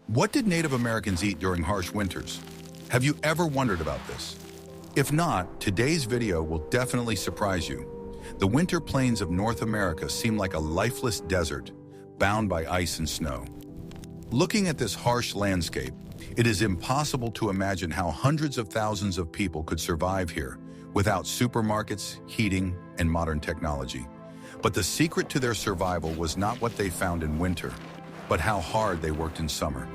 What did Native Americans eat during harsh winters? Have you ever wondered about this? If not, today's video will definitely surprise you. The winter plains of North America seem like a lifeless desert, bound by ice and snow. Looking at this harsh landscape, it is impossible to imagine how hundreds of thousands of people could survive here without supermarkets, heating, and modern technology. But the secret to their survival was not what they found in winter, but how hard they worked in summer.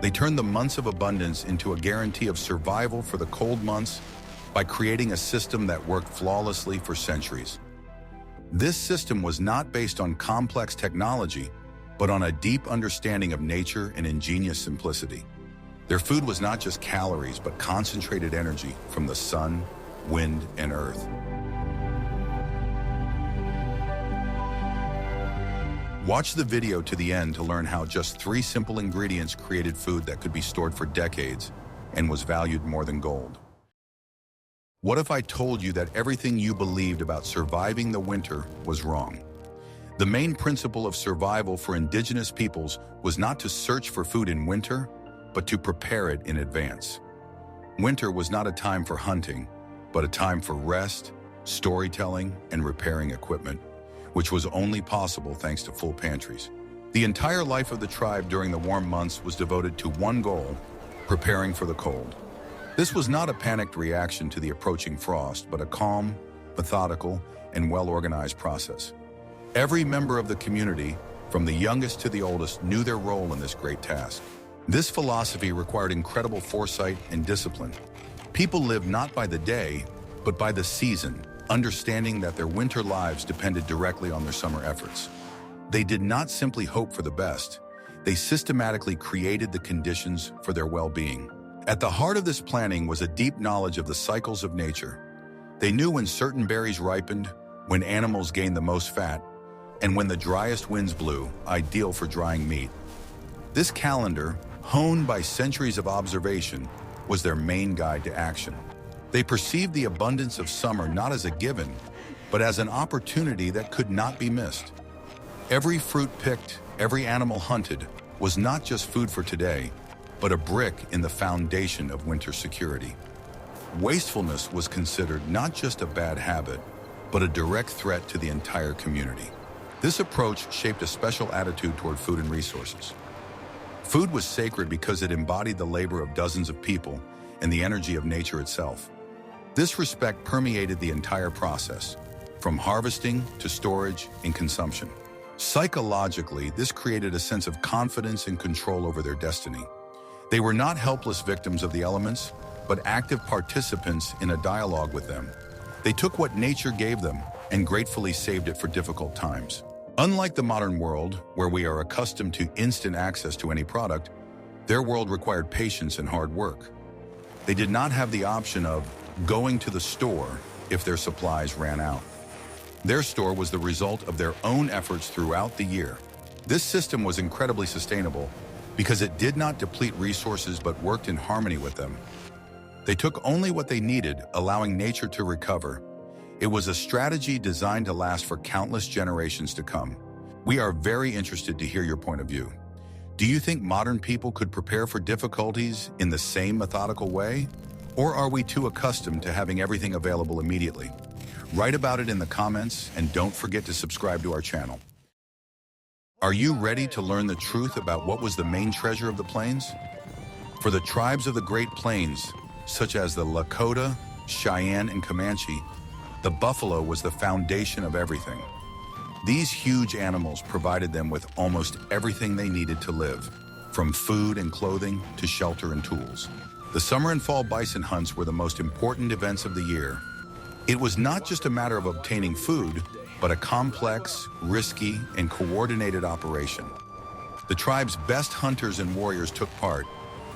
They turned the months of abundance into a guarantee of survival for the cold months by creating a system that worked flawlessly for centuries. This system was not based on complex technology, but on a deep understanding of nature and ingenious simplicity. Their food was not just calories, but concentrated energy from the sun, wind, and earth. Watch the video to the end to learn how just 3 simple ingredients created food that could be stored for decades and was valued more than gold. What if I told you that everything you believed about surviving the winter was wrong? The main principle of survival for indigenous peoples was not to search for food in winter, but to prepare it in advance. Winter was not a time for hunting, but a time for rest, storytelling, and repairing equipment, which was only possible thanks to full pantries. The entire life of the tribe during the warm months was devoted to one goal: preparing for the cold. This was not a panicked reaction to the approaching frost, but a calm, methodical, and well-organized process. Every member of the community, from the youngest to the oldest, knew their role in this great task. This philosophy required incredible foresight and discipline. People lived not by the day, but by the season, understanding that their winter lives depended directly on their summer efforts. They did not simply hope for the best, they systematically created the conditions for their well-being. At the heart of this planning was a deep knowledge of the cycles of nature. They knew when certain berries ripened, when animals gained the most fat, and when the driest winds blew, ideal for drying meat. This calendar, honed by centuries of observation, was their main guide to action. They perceived the abundance of summer not as a given, but as an opportunity that could not be missed. Every fruit picked, every animal hunted, was not just food for today, but a brick in the foundation of winter security. Wastefulness was considered not just a bad habit, but a direct threat to the entire community. This approach shaped a special attitude toward food and resources. Food was sacred because it embodied the labor of dozens of people and the energy of nature itself. This respect permeated the entire process, from harvesting to storage and consumption. Psychologically, this created a sense of confidence and control over their destiny. They were not helpless victims of the elements, but active participants in a dialogue with them. They took what nature gave them and gratefully saved it for difficult times. Unlike the modern world, where we are accustomed to instant access to any product, their world required patience and hard work. They did not have the option of going to the store if their supplies ran out. Their store was the result of their own efforts throughout the year. This system was incredibly sustainable because it did not deplete resources but worked in harmony with them. They took only what they needed, allowing nature to recover. It was a strategy designed to last for countless generations to come. We are very interested to hear your point of view. Do you think modern people could prepare for difficulties in the same methodical way? Or are we too accustomed to having everything available immediately? Write about it in the comments and don't forget to subscribe to our channel. Are you ready to learn the truth about what was the main treasure of the plains? For the tribes of the Great Plains, such as the Lakota, Cheyenne, and Comanche, the buffalo was the foundation of everything. These huge animals provided them with almost everything they needed to live, from food and clothing to shelter and tools. The summer and fall bison hunts were the most important events of the year. It was not just a matter of obtaining food, but a complex, risky, and coordinated operation. The tribe's best hunters and warriors took part,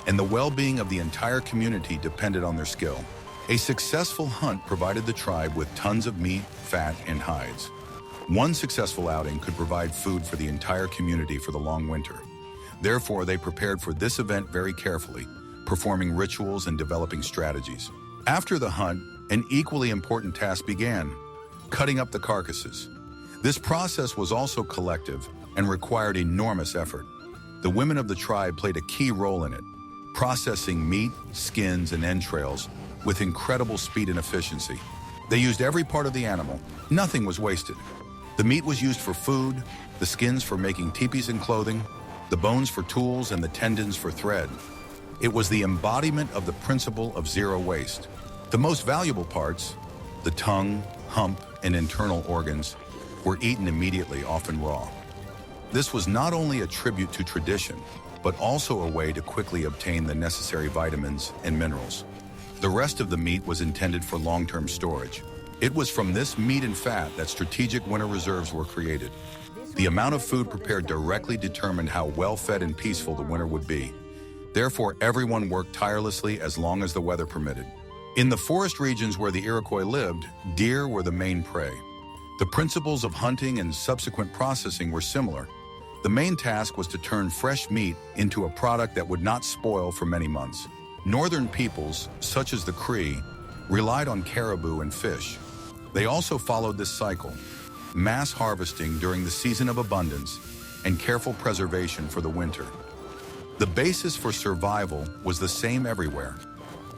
and the well-being of the entire community depended on their skill. A successful hunt provided the tribe with tons of meat, fat, and hides. One successful outing could provide food for the entire community for the long winter. Therefore, they prepared for this event very carefully, performing rituals and developing strategies. After the hunt, an equally important task began: cutting up the carcasses. This process was also collective and required enormous effort. The women of the tribe played a key role in it, processing meat, skins, and entrails with incredible speed and efficiency. They used every part of the animal. Nothing was wasted. The meat was used for food, the skins for making teepees and clothing, the bones for tools, and the tendons for thread. It was the embodiment of the principle of zero waste. The most valuable parts, the tongue, hump, and internal organs, were eaten immediately, often raw. This was not only a tribute to tradition, but also a way to quickly obtain the necessary vitamins and minerals. The rest of the meat was intended for long-term storage. It was from this meat and fat that strategic winter reserves were created. The amount of food prepared directly determined how well-fed and peaceful the winter would be. Therefore, everyone worked tirelessly as long as the weather permitted. In the forest regions where the Iroquois lived, deer were the main prey. The principles of hunting and subsequent processing were similar. The main task was to turn fresh meat into a product that would not spoil for many months. Northern peoples, such as the Cree, relied on caribou and fish. They also followed this cycle, mass harvesting during the season of abundance and careful preservation for the winter. The basis for survival was the same everywhere,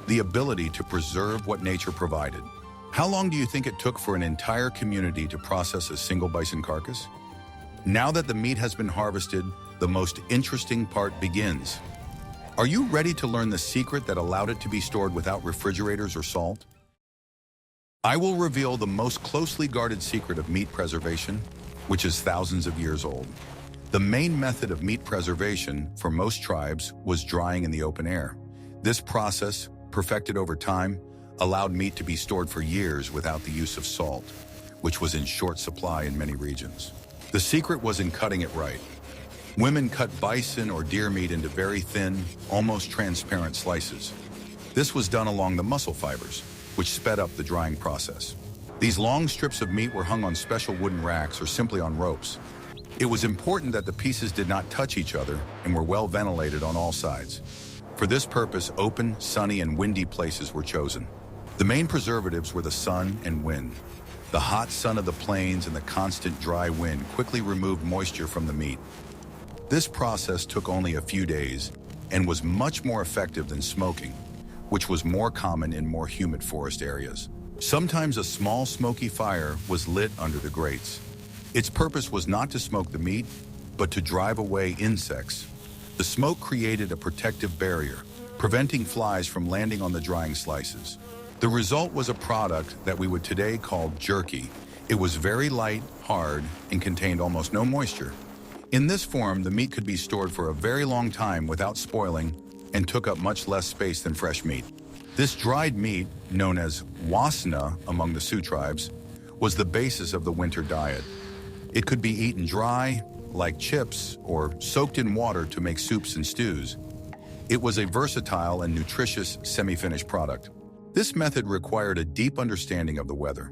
the ability to preserve what nature provided. How long do you think it took for an entire community to process a single bison carcass? Now that the meat has been harvested, the most interesting part begins. Are you ready to learn the secret that allowed it to be stored without refrigerators or salt? I will reveal the most closely guarded secret of meat preservation, which is thousands of years old. The main method of meat preservation for most tribes was drying in the open air. This process, perfected over time, allowed meat to be stored for years without the use of salt, which was in short supply in many regions. The secret was in cutting it right. Women cut bison or deer meat into very thin, almost transparent slices. This was done along the muscle fibers, which sped up the drying process. These long strips of meat were hung on special wooden racks or simply on ropes. It was important that the pieces did not touch each other and were well ventilated on all sides. For this purpose, open, sunny, and windy places were chosen. The main preservatives were the sun and wind. The hot sun of the plains and the constant dry wind quickly removed moisture from the meat. This process took only a few days and was much more effective than smoking, which was more common in more humid forest areas. Sometimes a small smoky fire was lit under the grates. Its purpose was not to smoke the meat, but to drive away insects. The smoke created a protective barrier, preventing flies from landing on the drying slices. The result was a product that we would today call jerky. It was very light, hard, and contained almost no moisture. In this form, the meat could be stored for a very long time without spoiling and took up much less space than fresh meat. This dried meat, known as wasna among the Sioux tribes, was the basis of the winter diet. It could be eaten dry, like chips, or soaked in water to make soups and stews. It was a versatile and nutritious semi-finished product. This method required a deep understanding of the weather.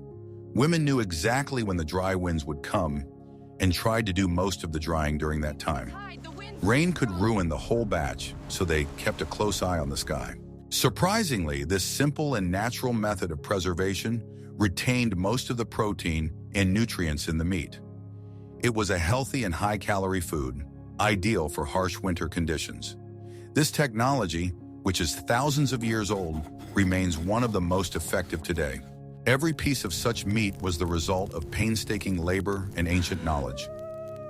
Women knew exactly when the dry winds would come and tried to do most of the drying during that time. Rain could ruin the whole batch, so they kept a close eye on the sky. Surprisingly, this simple and natural method of preservation retained most of the protein and nutrients in the meat. It was a healthy and high-calorie food, ideal for harsh winter conditions. This technology, which is thousands of years old, remains one of the most effective today. Every piece of such meat was the result of painstaking labor and ancient knowledge.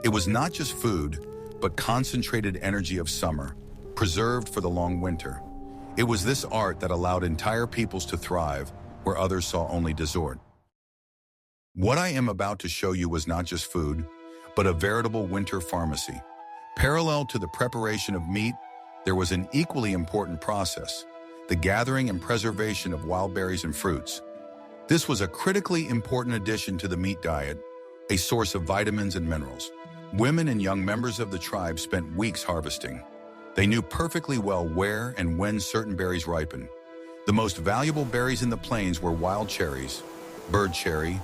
It was not just food, but concentrated energy of summer, preserved for the long winter. It was this art that allowed entire peoples to thrive where others saw only dessert. What I am about to show you was not just food, but a veritable winter pharmacy. Parallel to the preparation of meat, there was an equally important process, the gathering and preservation of wild berries and fruits. This was a critically important addition to the meat diet, a source of vitamins and minerals. Women and young members of the tribe spent weeks harvesting. They knew perfectly well where and when certain berries ripened. The most valuable berries in the plains were wild cherries, bird cherry,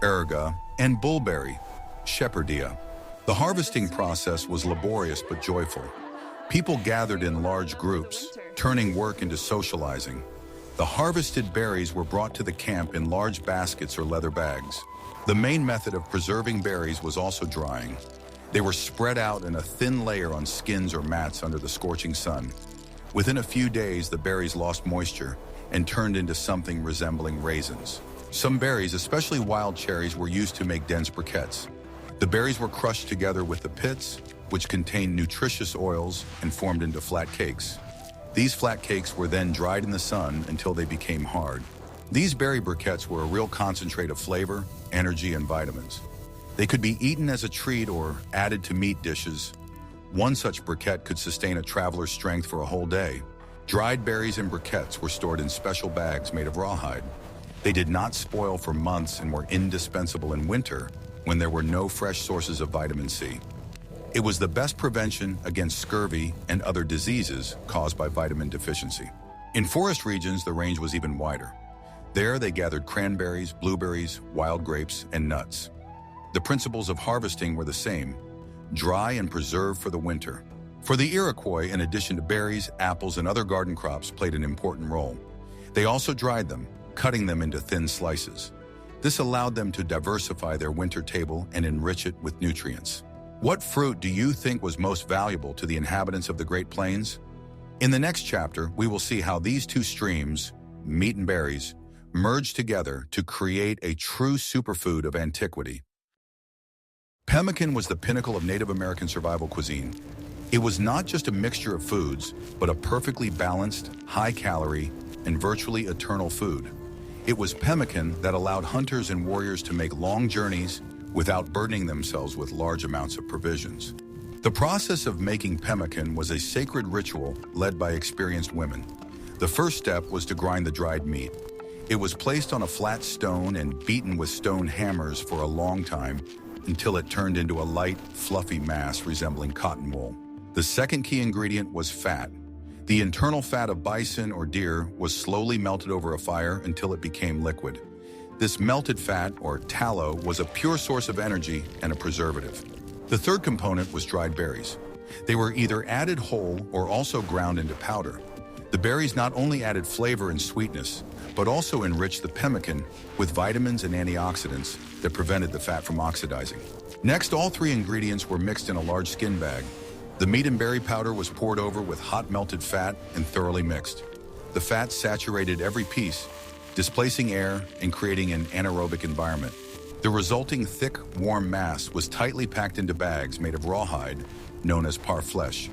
erga, and bullberry, shepherdea. The harvesting process was laborious but joyful. People gathered in large groups, turning work into socializing. The harvested berries were brought to the camp in large baskets or leather bags. The main method of preserving berries was also drying. They were spread out in a thin layer on skins or mats under the scorching sun. Within a few days, the berries lost moisture and turned into something resembling raisins. Some berries, especially wild cherries, were used to make dense briquettes. The berries were crushed together with the pits, which contained nutritious oils and formed into flat cakes. These flat cakes were then dried in the sun until they became hard. These berry briquettes were a real concentrate of flavor, energy, and vitamins. They could be eaten as a treat or added to meat dishes. One such briquette could sustain a traveler's strength for a whole day. Dried berries and briquettes were stored in special bags made of rawhide. They did not spoil for months and were indispensable in winter when there were no fresh sources of vitamin C. It was the best prevention against scurvy and other diseases caused by vitamin deficiency. In forest regions, the range was even wider. There, they gathered cranberries, blueberries, wild grapes, and nuts. The principles of harvesting were the same: dry and preserve for the winter. For the Iroquois, in addition to berries, apples, and other garden crops played an important role. They also dried them, cutting them into thin slices. This allowed them to diversify their winter table and enrich it with nutrients. What fruit do you think was most valuable to the inhabitants of the Great Plains? In the next chapter, we will see how these two streams, meat and berries, merged together to create a true superfood of antiquity. Pemmican was the pinnacle of Native American survival cuisine. It was not just a mixture of foods, but a perfectly balanced, high-calorie, and virtually eternal food. It was pemmican that allowed hunters and warriors to make long journeys without burdening themselves with large amounts of provisions. The process of making pemmican was a sacred ritual led by experienced women. The first step was to grind the dried meat. It was placed on a flat stone and beaten with stone hammers for a long time until it turned into a light, fluffy mass resembling cotton wool. The second key ingredient was fat. The internal fat of bison or deer was slowly melted over a fire until it became liquid. This melted fat, or tallow, was a pure source of energy and a preservative. The third component was dried berries. They were either added whole or also ground into powder. The berries not only added flavor and sweetness, but also enriched the pemmican with vitamins and antioxidants that prevented the fat from oxidizing. Next, all three ingredients were mixed in a large skin bag. The meat and berry powder was poured over with hot melted fat and thoroughly mixed. The fat saturated every piece, displacing air and creating an anaerobic environment. The resulting thick, warm mass was tightly packed into bags made of rawhide, known as parfleche.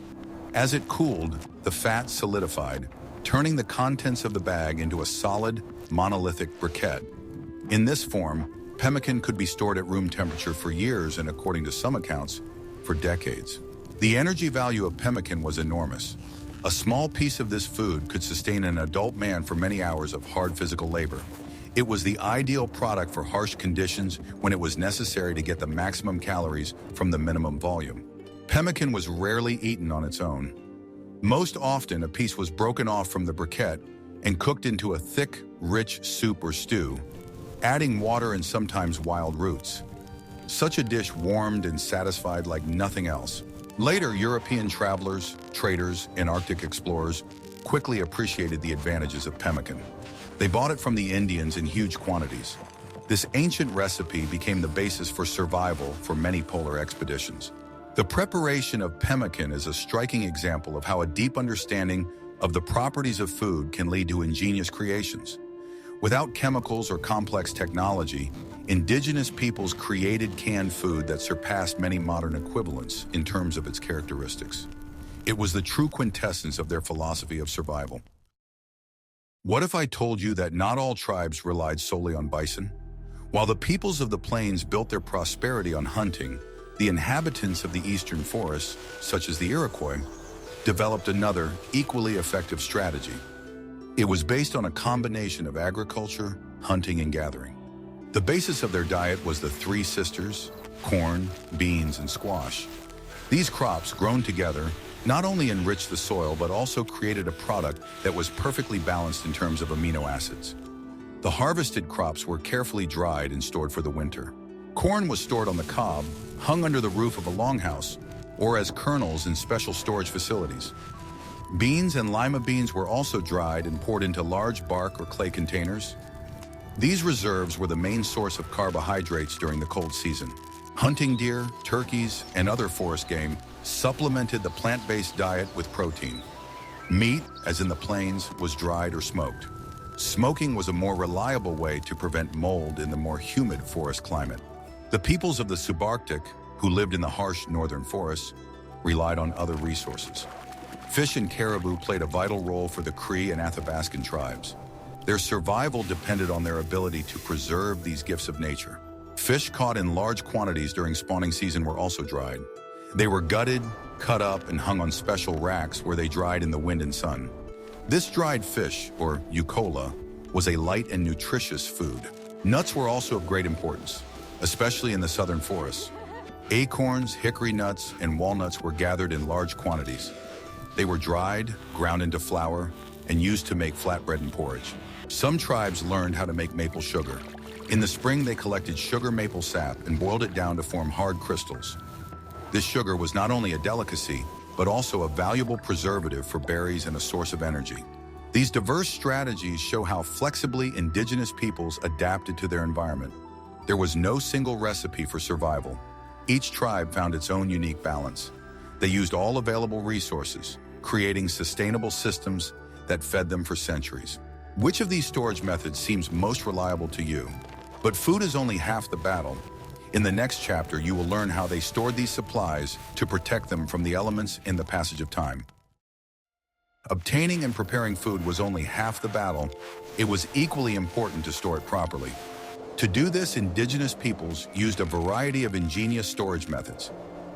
As it cooled, the fat solidified, turning the contents of the bag into a solid, monolithic briquette. In this form, pemmican could be stored at room temperature for years and, according to some accounts, for decades. The energy value of pemmican was enormous. A small piece of this food could sustain an adult man for many hours of hard physical labor. It was the ideal product for harsh conditions when it was necessary to get the maximum calories from the minimum volume. Pemmican was rarely eaten on its own. Most often, a piece was broken off from the briquette and cooked into a thick, rich soup or stew, adding water and sometimes wild roots. Such a dish warmed and satisfied like nothing else. Later, European travelers, traders, and Arctic explorers quickly appreciated the advantages of pemmican. They bought it from the Indians in huge quantities. This ancient recipe became the basis for survival for many polar expeditions. The preparation of pemmican is a striking example of how a deep understanding of the properties of food can lead to ingenious creations. Without chemicals or complex technology, indigenous peoples created canned food that surpassed many modern equivalents in terms of its characteristics. It was the true quintessence of their philosophy of survival. What if I told you that not all tribes relied solely on bison? While the peoples of the plains built their prosperity on hunting, the inhabitants of the eastern forests, such as the Iroquois, developed another, equally effective strategy. It was based on a combination of agriculture, hunting, and gathering. The basis of their diet was the three sisters: corn, beans, and squash. These crops, grown together, not only enriched the soil but also created a product that was perfectly balanced in terms of amino acids. The harvested crops were carefully dried and stored for the winter. Corn was stored on the cob, hung under the roof of a longhouse, or as kernels in special storage facilities. Beans and lima beans were also dried and poured into large bark or clay containers. These reserves were the main source of carbohydrates during the cold season. Hunting deer, turkeys, and other forest game supplemented the plant-based diet with protein. Meat, as in the plains, was dried or smoked. Smoking was a more reliable way to prevent mold in the more humid forest climate. The peoples of the subarctic, who lived in the harsh northern forests, relied on other resources. Fish and caribou played a vital role for the Cree and Athabascan tribes. Their survival depended on their ability to preserve these gifts of nature. Fish caught in large quantities during spawning season were also dried. They were gutted, cut up, and hung on special racks where they dried in the wind and sun. This dried fish, or eucola, was a light and nutritious food. Nuts were also of great importance, especially in the southern forests. Acorns, hickory nuts, and walnuts were gathered in large quantities. They were dried, ground into flour, and used to make flatbread and porridge. Some tribes learned how to make maple sugar. In the spring, they collected sugar maple sap and boiled it down to form hard crystals. This sugar was not only a delicacy, but also a valuable preservative for berries and a source of energy. These diverse strategies show how flexibly indigenous peoples adapted to their environment. There was no single recipe for survival. Each tribe found its own unique balance. They used all available resources, creating sustainable systems that fed them for centuries. Which of these storage methods seems most reliable to you? But food is only half the battle. In the next chapter, you will learn how they stored these supplies to protect them from the elements in the passage of time. Obtaining and preparing food was only half the battle. It was equally important to store it properly. To do this, indigenous peoples used a variety of ingenious storage methods.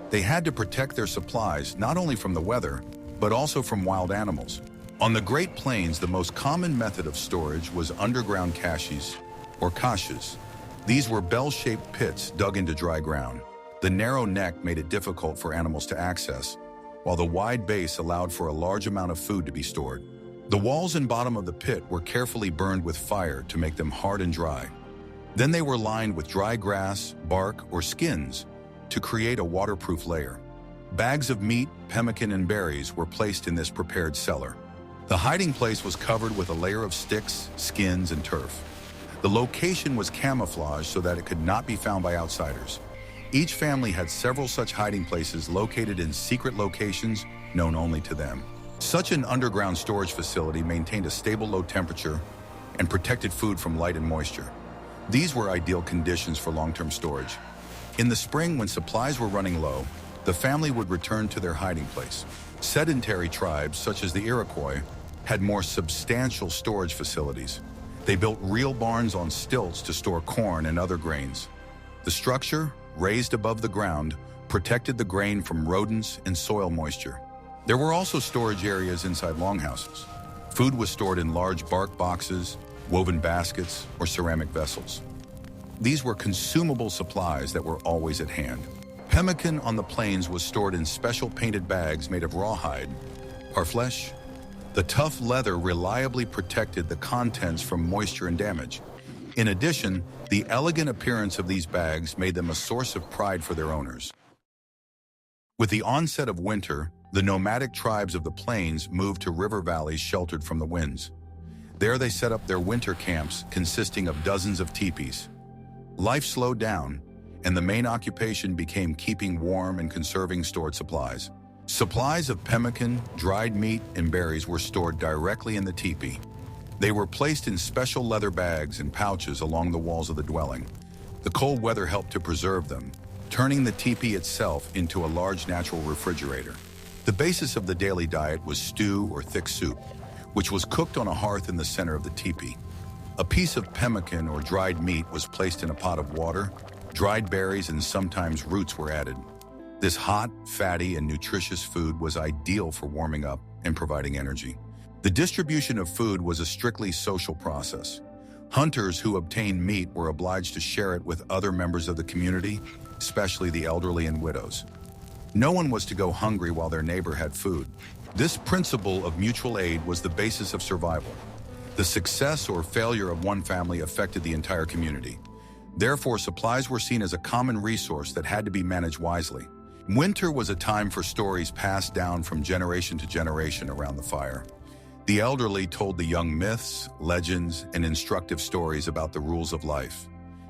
They had to protect their supplies not only from the weather, but also from wild animals. On the Great Plains, the most common method of storage was underground caches, or caches. These were bell-shaped pits dug into dry ground. The narrow neck made it difficult for animals to access, while the wide base allowed for a large amount of food to be stored. The walls and bottom of the pit were carefully burned with fire to make them hard and dry. Then they were lined with dry grass, bark, or skins to create a waterproof layer. Bags of meat, pemmican, and berries were placed in this prepared cellar. The hiding place was covered with a layer of sticks, skins, and turf. The location was camouflaged so that it could not be found by outsiders. Each family had several such hiding places located in secret locations known only to them. Such an underground storage facility maintained a stable low temperature and protected food from light and moisture. These were ideal conditions for long-term storage. In the spring, when supplies were running low, the family would return to their hiding place. Sedentary tribes, such as the Iroquois, had more substantial storage facilities. They built real barns on stilts to store corn and other grains. The structure, raised above the ground, protected the grain from rodents and soil moisture. There were also storage areas inside longhouses. Food was stored in large bark boxes, woven baskets, or ceramic vessels. These were consumable supplies that were always at hand. Pemmican on the plains was stored in special painted bags made of rawhide, parfleche. The tough leather reliably protected the contents from moisture and damage. In addition, the elegant appearance of these bags made them a source of pride for their owners. With the onset of winter, the nomadic tribes of the plains moved to river valleys sheltered from the winds. There they set up their winter camps consisting of dozens of teepees. Life slowed down, and the main occupation became keeping warm and conserving stored supplies. Supplies of pemmican, dried meat, and berries were stored directly in the teepee. They were placed in special leather bags and pouches along the walls of the dwelling. The cold weather helped to preserve them, turning the teepee itself into a large natural refrigerator. The basis of the daily diet was stew or thick soup, which was cooked on a hearth in the center of the teepee. A piece of pemmican or dried meat was placed in a pot of water. Dried berries and sometimes roots were added. This hot, fatty, and nutritious food was ideal for warming up and providing energy. The distribution of food was a strictly social process. Hunters who obtained meat were obliged to share it with other members of the community, especially the elderly and widows. No one was to go hungry while their neighbor had food. This principle of mutual aid was the basis of survival. The success or failure of one family affected the entire community. Therefore, supplies were seen as a common resource that had to be managed wisely. Winter was a time for stories passed down from generation to generation around the fire. The elderly told the young myths, legends, and instructive stories about the rules of life.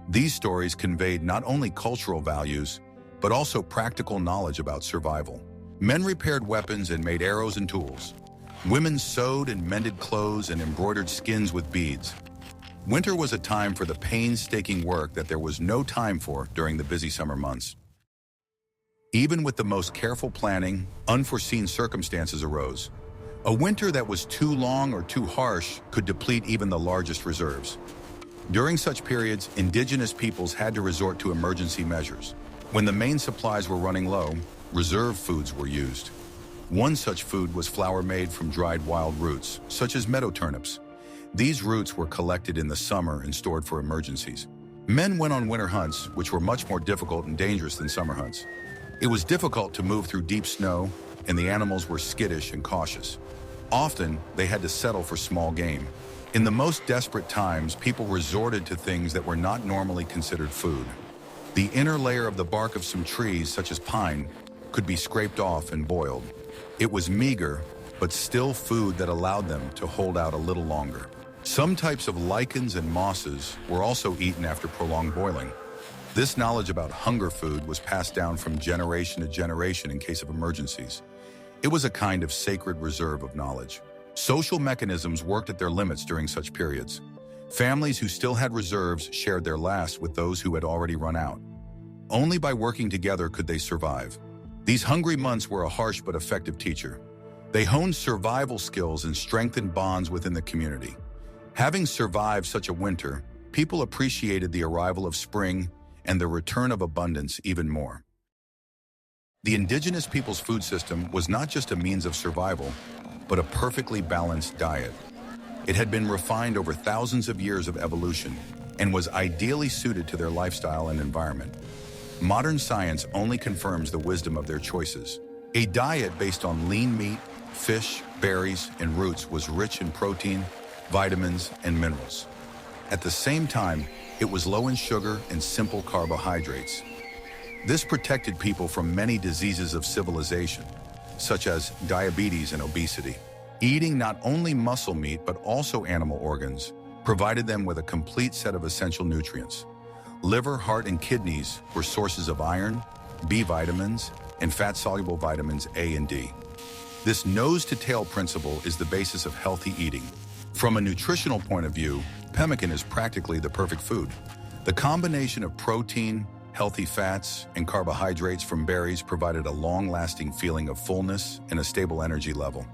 These stories conveyed not only cultural values, but also practical knowledge about survival. Men repaired weapons and made arrows and tools. Women sewed and mended clothes and embroidered skins with beads. Winter was a time for the painstaking work that there was no time for during the busy summer months. Even with the most careful planning, unforeseen circumstances arose. A winter that was too long or too harsh could deplete even the largest reserves. During such periods, indigenous peoples had to resort to emergency measures. When the main supplies were running low, reserve foods were used. One such food was flour made from dried wild roots, such as meadow turnips. These roots were collected in the summer and stored for emergencies. Men went on winter hunts, which were much more difficult and dangerous than summer hunts. It was difficult to move through deep snow, and the animals were skittish and cautious. Often, they had to settle for small game. In the most desperate times, people resorted to things that were not normally considered food. The inner layer of the bark of some trees, such as pine, could be scraped off and boiled. It was meager, but still food that allowed them to hold out a little longer. Some types of lichens and mosses were also eaten after prolonged boiling. This knowledge about hunger food was passed down from generation to generation in case of emergencies. It was a kind of sacred reserve of knowledge. Social mechanisms worked at their limits during such periods. Families who still had reserves shared their last with those who had already run out. Only by working together could they survive. These hungry months were a harsh but effective teacher. They honed survival skills and strengthened bonds within the community. Having survived such a winter, people appreciated the arrival of spring and the return of abundance even more. The indigenous people's food system was not just a means of survival, but a perfectly balanced diet. It had been refined over thousands of years of evolution and was ideally suited to their lifestyle and environment. Modern science only confirms the wisdom of their choices. A diet based on lean meat, fish, berries, and roots was rich in protein, vitamins, and minerals. At the same time, it was low in sugar and simple carbohydrates. This protected people from many diseases of civilization, such as diabetes and obesity. Eating not only muscle meat but also animal organs provided them with a complete set of essential nutrients. Liver, heart, and kidneys were sources of iron, B vitamins, and fat-soluble vitamins A and D. This nose-to-tail principle is the basis of healthy eating. From a nutritional point of view, pemmican is practically the perfect food. The combination of protein, healthy fats, and carbohydrates from berries provided a long-lasting feeling of fullness and a stable energy level.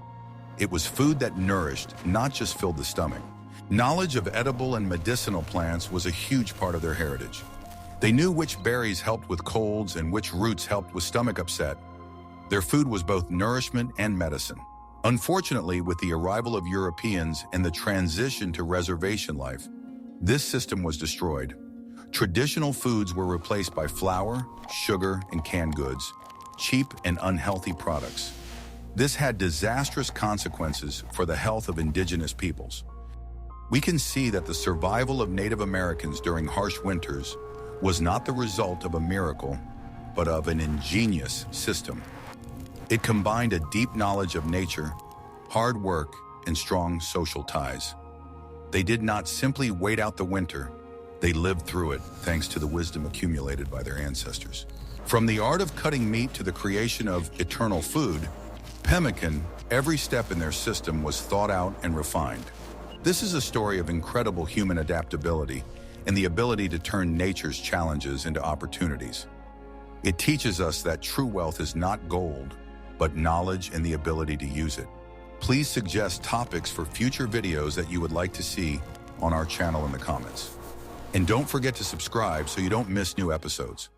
It was food that nourished, not just filled the stomach. Knowledge of edible and medicinal plants was a huge part of their heritage. They knew which berries helped with colds and which roots helped with stomach upset. Their food was both nourishment and medicine. Unfortunately, with the arrival of Europeans and the transition to reservation life, this system was destroyed. Traditional foods were replaced by flour, sugar, and canned goods, cheap and unhealthy products. This had disastrous consequences for the health of indigenous peoples. We can see that the survival of Native Americans during harsh winters was not the result of a miracle, but of an ingenious system. It combined a deep knowledge of nature, hard work, and strong social ties. They did not simply wait out the winter, they lived through it thanks to the wisdom accumulated by their ancestors. From the art of cutting meat to the creation of eternal food, pemmican, every step in their system was thought out and refined. This is a story of incredible human adaptability and the ability to turn nature's challenges into opportunities. It teaches us that true wealth is not gold, but knowledge and the ability to use it. Please suggest topics for future videos that you would like to see on our channel in the comments. And don't forget to subscribe so you don't miss new episodes.